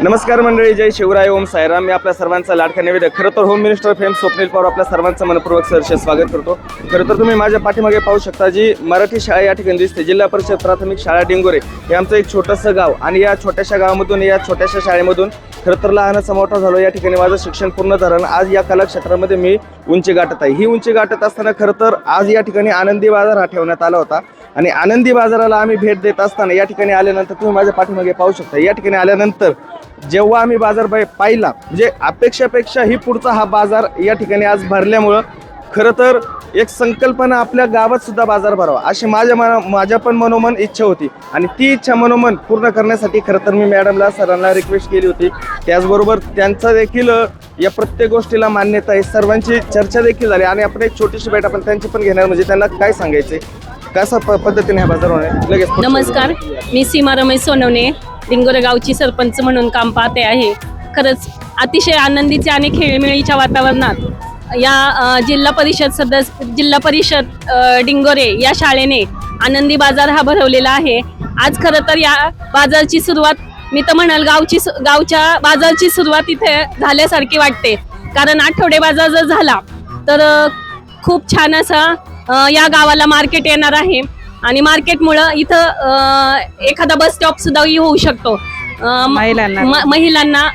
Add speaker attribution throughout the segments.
Speaker 1: नमस्कार मंडळी, जय शिवराय, ओम साईराम. मी आपल्या सर्वांचा लाडका निवेदक. खरं तर home minister fame Swapnil Pawar आपल्या सर्वांचं मनपूर्वक सहर्ष स्वागत करतो. खरं तर तुम्ही माझ्या पाठीमागे पाहू शकता, जी मराठी शाळा या ठिकाणी दिसते, जिल्हा परिषद प्राथमिक शाळा डिंगोरे. हे आमचं एक छोटंसं गाव आणि या छोट्याशा गावामधून, या छोट्याशा शाळेमधून खरं तर लहानाचा मोठा झालो. या ठिकाणी माझं शिक्षण पूर्ण झालं. आज या कलाक्षेत्रामध्ये मी उंची गाठत आहे. ही उंची गाठत असताना खरं तर आज या ठिकाणी आनंदी बाजार हा ठेवण्यात आला होता आणि आनंदी बाजाराला आम्ही भेट देत असताना या ठिकाणी आल्यानंतर तुम्ही माझ्या पाठीमागे पाहू शकता, या ठिकाणी आल्यानंतर जेव्हा आम्ही बाजार पाहिला, म्हणजे अपेक्षापेक्षा ही पुढचा हा बाजार या ठिकाणी आज भरल्यामुळं खरं तर एक संकल्पना आपल्या गावात सुद्धा बाजार भरावा अशी माझ्या पण मनोमन इच्छा होती आणि ती इच्छा मनोमन पूर्ण करण्यासाठी खरं तर मी मॅडमला, सरांना रिक्वेस्ट केली होती. त्याचबरोबर त्यांचा देखील या प्रत्येक गोष्टीला मान्यता आहे. सर्वांची चर्चा देखील झाली आणि आपण एक छोटीशी भेट आपण त्यांची पण घेणार, म्हणजे त्यांना काय सांगायचे, कशा पद्धतीने हा बाजार होणार. लगेच
Speaker 2: नमस्कार, मी सीमा रमेश सोनवणे, डिंगोरे गावची सरपंच म्हणून काम पाहते आहे. खरंच अतिशय आनंदीचे आणि खेळीमेळीच्या वातावरणात या जिल्हा परिषद डिंगोरे या शाळेने आनंदी बाजार हा भरवलेला आहे. आज खरं तर या बाजारची सुरुवात, मी तर म्हणाल गावच्या बाजारची सुरुवात इथे झाल्यासारखी वाटते. कारण आठवडे बाजार जर झाला तर खूप छान असा या गावाला मार्केट येणार आहे आणि मार्केटमुळं इथं एखादा बस स्टॉप सुद्धा होऊ शकतो. महिलांना,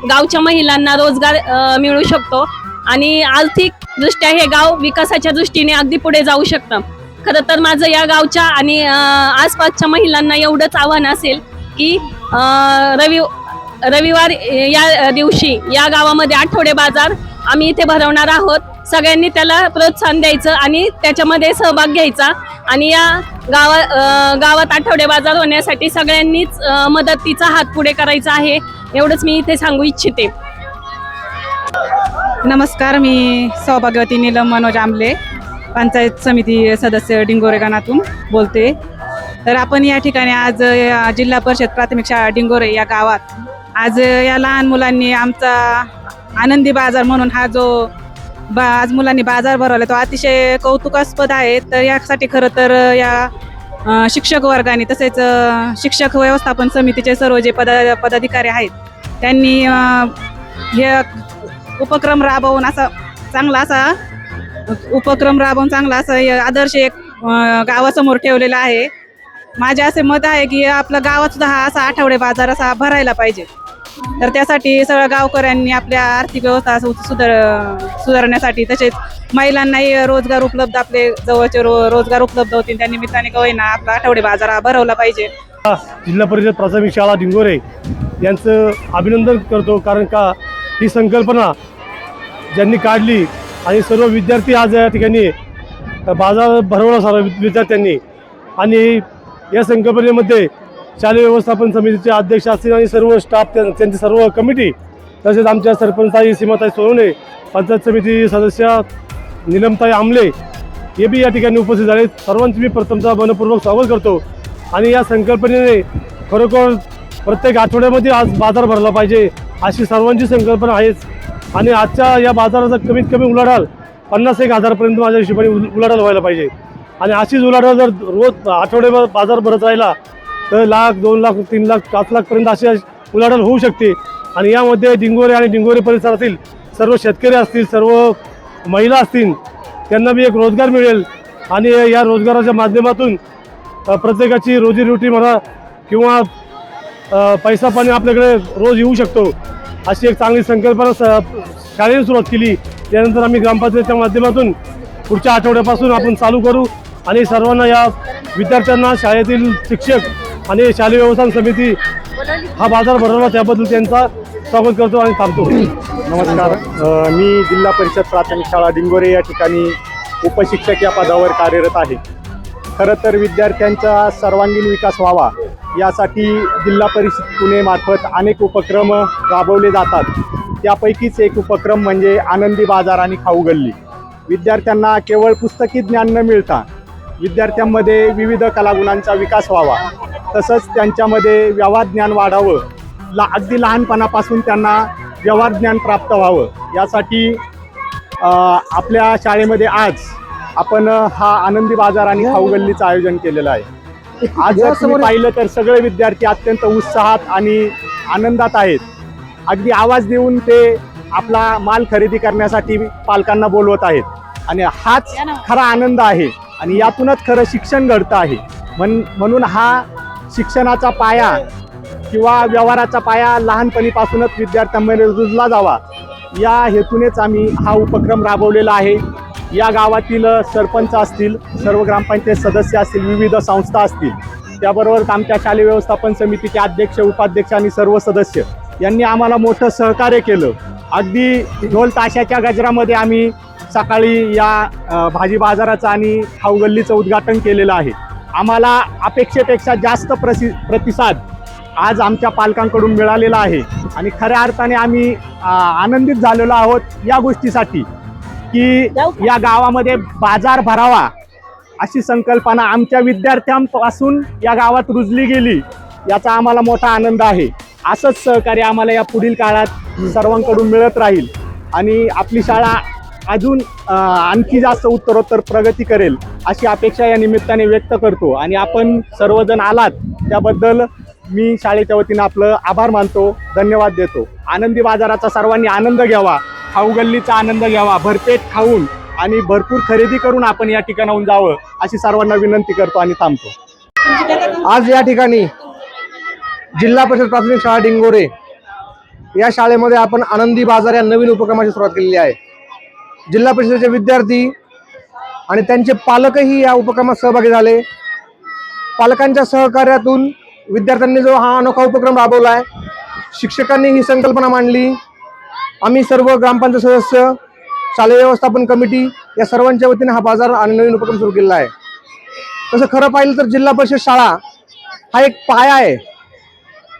Speaker 2: गावच्या महिलांना रोजगार मिळू शकतो आणि आर्थिक दृष्ट्या हे गाव विकासाच्या दृष्टीने अगदी पुढे जाऊ शकतं. खरं तर माझं या गावच्या आणि आसपासच्या महिलांना एवढंच आव्हान असेल की रविवार या दिवशी या गावामध्ये आठवडे बाजार आम्ही इथे भरवणार आहोत. सगळ्यांनी त्याला प्रोत्साहन द्यायचं आणि त्याच्यामध्ये सहभाग घ्यायचा आणि या गावात आठवडे बाजार होण्यासाठी सगळ्यांनीच मदतीचा हात पुढे करायचा आहे, एवढंच मी इथे सांगू इच्छिते.
Speaker 3: नमस्कार, मी सौभाग्यवती नीलम मनोज आंबले, पंचायत समिती सदस्य डिंगोरे गावातून बोलते. तर आपण या ठिकाणी आज जिल्हा परिषद प्राथमिक शाळा डिंगोरे या गावात आज या लहान मुलांनी आमचा आनंदी बाजार म्हणून हा जो आज मुलांनी बाजार भरवला तो अतिशय कौतुकास्पद आहे. तर यासाठी खरं तर या शिक्षक वर्गाने तसेच शिक्षक व्यवस्थापन समितीचे सर्व जे पदाधिकारी आहेत त्यांनी हे उपक्रम राबवून चांगला असा आदर्श एक गावासमोर ठेवलेला आहे. माझे असे मत आहे की आपला गावात सुद्धा हा असा आठवडे बाजार असा भरायला पाहिजे. तर त्यासाठी सगळ्या गावकऱ्यांनी आपल्या आर्थिक व्यवस्था सुधारण्यासाठी तसेच महिलांनाही रोजगार उपलब्ध, आपले जवळचे रोजगार उपलब्ध होतील, त्या निमित्ताने का होईना आपला आठवडे बाजार हा भरवला पाहिजे.
Speaker 4: जिल्हा परिषद प्राथमिक शाळा डिंगोरे यांचं अभिनंदन करतो, कारण का ही संकल्पना ज्यांनी काढली आणि सर्व विद्यार्थी आज या ठिकाणी बाजार भरवला सर्व विद्यार्थ्यांनी. आणि या संकल्पनेमध्ये शालेय व्यवस्थापन समितीचे अध्यक्ष असतील आणि सर्व स्टाफ, त्यांची सर्व कमिटी, तसेच आमच्या सरपंचाई सीमाताई सोनवणे, पंचायत समिती सदस्य नीलमताई आंबले हे बी या ठिकाणी उपस्थित झाले. सर्वांचे मी प्रथमतः मनपूर्वक स्वागत करतो. आणि या संकल्पनेने खरोखर प्रत्येक आठवड्यामध्ये आज बाजार भरला पाहिजे अशी सर्वांची संकल्पना आहेच. आणि आजच्या या बाजाराचा कमीत कमी उलाढाल 50,000-1,000पर्यंत माझ्या हिशोबाने उलाढाल व्हायला पाहिजे. आणि अशीच उलाढाल जर रोज आठवडे बाजार भरत राहिला तर 1,00,000, 2,00,000, 3,00,000, 5,00,000पर्यंत अशी उलाढाल होऊ शकते. आणि यामध्ये डिंगोरे आणि डिंगोरे परिसरातील सर्व शेतकरी असतील, सर्व महिला असतील, त्यांना बी एक रोजगार मिळेल आणि या रोजगाराच्या माध्यमातून प्रत्येकाची रोजीरोटी म्हणा किंवा पैसा पाणी आपल्याकडे रोज येऊ शकतो, अशी एक चांगली संकल्पना शाळेने सुरुवात केली. त्यानंतर आम्ही ग्रामपंचायतीच्या माध्यमातून पुढच्या आठवड्यापासून आपण चालू करू आणि सर्वांना, या विद्यार्थ्यांना, शाळेतील शिक्षक आणि शालेय व्यवस्थापन समिती हा बाजार भरवला त्याबद्दल त्यांचा स्वागत करतो आणि थांबतो.
Speaker 5: नमस्कार, मी जिल्हा परिषद प्राथमिक शाळा डिंगोरे या ठिकाणी उपशिक्षक या पदावर कार्यरत आहे. खरं तर विद्यार्थ्यांचा सर्वांगीण विकास व्हावा यासाठी जिल्हा परिषद पुणेमार्फत अनेक उपक्रम राबवले जातात. त्यापैकीच एक उपक्रम म्हणजे आनंदी बाजार आणि खाऊ गल्ली. विद्यार्थ्यांना केवळ पुस्तकी ज्ञान न मिळता विद्यार्थ्यांमध्ये विविध कलागुणांचा विकास व्हावा, तसंच त्यांच्यामध्ये व्यवहार ज्ञान वाढावं, अगदी लहानपणापासून त्यांना व्यवहार ज्ञान प्राप्त व्हावं यासाठी आपल्या शाळेमध्ये आज आपण हा आनंदी बाजार आणि खाऊ गल्लीचं आयोजन केलेलं आहे. आज जर तुम्ही पाहिलं तर सगळे विद्यार्थी अत्यंत उत्साहात आणि आनंदात आहेत. अगदी आवाज देऊन ते आपला माल खरेदी करण्यासाठी पालकांना बोलवत आहेत आणि हाच खरा आनंद आहे आणि यातूनच खरं शिक्षण घडतं आहे. म्हणून हा शिक्षणाचा पाया किंवा व्यवहाराचा पाया लहानपणीपासूनच विद्यार्थ्यांमध्ये रुजला जावा या हेतूनेच आम्ही हा उपक्रम राबवलेला आहे. या गावातील सरपंच असतील, सर्व ग्रामपंचायत सदस्य असतील, विविध संस्था असतील, त्याबरोबरच आमच्या शालेय व्यवस्थापन समितीचे अध्यक्ष, उपाध्यक्ष आणि सर्व सदस्य यांनी आम्हाला मोठं सहकार्य केलं. अगदी ढोल ताशाच्या गजरामध्ये आम्ही सकाळी या भाजी बाजाराचं आणि खाऊ गल्लीचं उद्घाटन केलेलं आहे. आम्हाला अपेक्षेपेक्षा जास्त प्रतिसाद आज आमच्या पालकांकडून मिळालेला आहे आणि खऱ्या अर्थाने आम्ही आनंदित झालेलो आहोत या गोष्टीसाठी की या गावामध्ये बाजार भरावा अशी संकल्पना आमच्या विद्यार्थ्यांपासून या गावात रुजली गेली, याचा आम्हाला मोठा आनंद आहे. असंच सहकार्य आम्हाला या पुढील काळात सर्वांकडून मिळत राहील आणि आपली शाळा अजून आणखी जास्त उत्तरोत्तर प्रगती करेल अशी अपेक्षा या निमित्ताने व्यक्त करतो आणि आपण सर्वजण आलात त्याबद्दल मी शाळेच्या वतीनं आपलं आभार मानतो, धन्यवाद देतो. आनंदी बाजाराचा सर्वांनी आनंद घ्यावा, खाऊ गल्लीचा आनंद घ्यावा, भरपेट खाऊन आणि भरपूर खरेदी करून आपण या ठिकाणाहून जावं अशी सर्वांना विनंती करतो आणि थांबतो.
Speaker 6: आज या ठिकाणी जिल्हा परिषद प्राथमिक शाळा डिंगोरे या शाळेमध्ये आपण आनंदी बाजार या नवीन उपक्रमाची सुरुवात केलेली आहे. जिल्हा परिषदेचे विद्यार्थी आणि त्यांचे पालकही या उपक्रमात सहभागी झाले. पालकांच्या सहकार्यातून विद्यार्थ्यांनी जो हा अनोखा उपक्रम राबवला आहे, शिक्षकांनी ही संकल्पना मांडली, आम्ही सर्व ग्रामपंचायत सदस्य, शालेय व्यवस्थापन कमिटी या सर्वांच्या वतीने हा बाजार आणि नवीन उपक्रम सुरू केलेला आहे. तसं खरं पाहिलं तर जिल्हा परिषद शाळा हा एक पाया आहे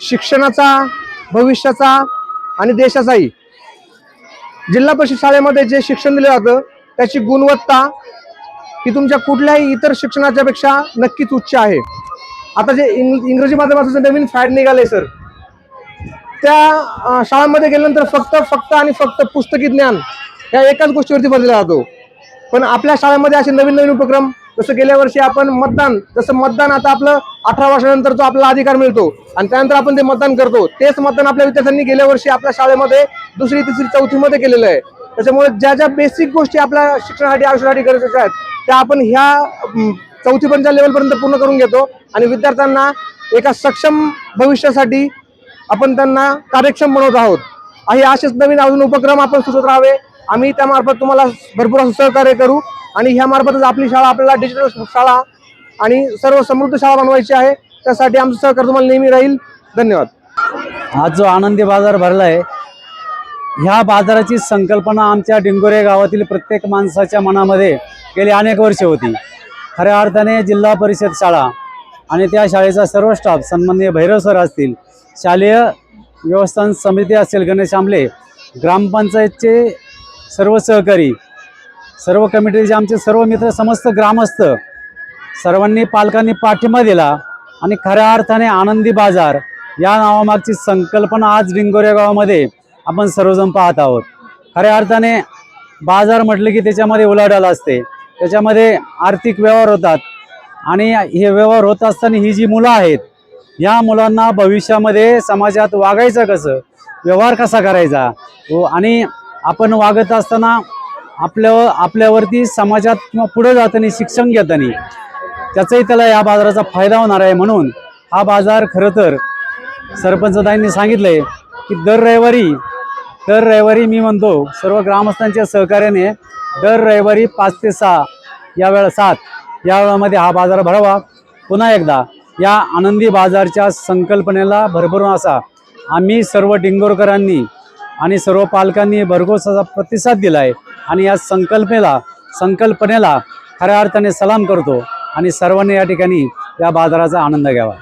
Speaker 6: शिक्षणाचा, भविष्याचा आणि देशाचाही. जिल्हा परिषद शाळेमध्ये जे शिक्षण दिलं जातं त्याची गुणवत्ता ही तुमच्या कुठल्याही इतर शिक्षणाच्या पेक्षा नक्कीच उच्च आहे. आता जे इंग्रजी माध्यमाचं नवीन फॅड निघालंय सर, त्या शाळांमध्ये गेल्यानंतर फक्त पुस्तकी ज्ञान या एकाच गोष्टीवरती भरलेला जातो. पण आपल्या शाळेमध्ये असे नवीन नवीन उपक्रम, जसं गेल्या वर्षी आपण मतदान आता आपलं 18 वर्षानंतर जो आपला अधिकार मिळतो आणि त्यानंतर आपण ते मतदान करतो, तेच मतदान आपल्या विद्यार्थ्यांनी गेल्या वर्षी आपल्या शाळेमध्ये 2री, 3री, 4थीमध्ये केलेलं आहे. त्याच्यामुळे ज्या बेसिक गोष्टी आपल्या शिक्षणासाठी आयुष्यासाठी गरजेच्या आहेत त्या आपण ह्या 4थीपर्यंतच्या लेवलपर्यंत पूर्ण करून घेतो आणि विद्यार्थ्यांना एका सक्षम भविष्यासाठी आपण त्यांना कार्यक्षम बनवत आहोत. आणि असेच नवीन अजून उपक्रम आपण सुचत राहावे. आम्ही त्यामार्फत तुम्हाला भरपूर असं सहकार्य करू आणि ह्यामार्फतच आपली शाळा आपल्याला डिजिटल शाळा आणि सर्व समृद्ध शाळा बनवायची आहे. त्यासाठी आमचं सहकार्य तुम्हाला नेहमी राहील. धन्यवाद.
Speaker 7: आज जो आनंदी बाजार भरला आहे, ह्या बाजाराची संकल्पना आमच्या डिंगोरे गावातील प्रत्येक माणसाच्या मनामध्ये गेली अनेक वर्षे होती. खऱ्या अर्थाने जिल्हा परिषद शाळा आणि त्या शाळेचा सर्व स्टाफ, सन्माननीय भैरव सर असतील, शालेय व्यवस्थापन समिती असेल, गणेश आंबले, ग्रामपंचायतचे सर्व सहकारी, सर्व कमिटीचे आमचे सर्व मित्र, समस्त ग्रामस्थ सर्वांनी पालकांनी पाठिंबा दिला आणि खऱ्या अर्थाने आनंदी बाजार या नावामागची संकल्पना आज डिंगोरे गावामध्ये आपण सर्वजण पाहत आहोत. खऱ्या अर्थाने बाजार म्हटलं की त्याच्यामध्ये उलाढाल असते, त्याच्यामध्ये आर्थिक व्यवहार होतात आणि हे व्यवहार होत असताना ही जी मुलं आहेत, या मुलांना भविष्यामध्ये समाजात वागायचं कसं, व्यवहार कसा करायचा आणि आपण वागत असताना आपल्यावरती समाजात किंवा पुढे जाताना शिक्षण घेताना त्याचाही त्याला या बाजाराचा फायदा होणार आहे. म्हणून हा बाजार खरं तर सरपंचदारांनी सांगितलंय की दर रविवारी मी म्हणतो सर्व ग्रामस्थांच्या सहकार्याने दर रविवारी 5 ते 6 या वेळा 7 या वेळामध्ये हा बाजार भरावा. पुन्हा एकदा या आनंदी बाजारच्या संकल्पनेला भरभरून असा आम्ही सर्व डिंगोरकरांनी आणि सर्व पालकांनी भरघोस असा प्रतिसाद दिला आहे आणि या संकल्पनेला खऱ्या अर्थाने सलाम करतो आणि सर्वांनी या ठिकाणी या बाजाराचा आनंद घ्यावा.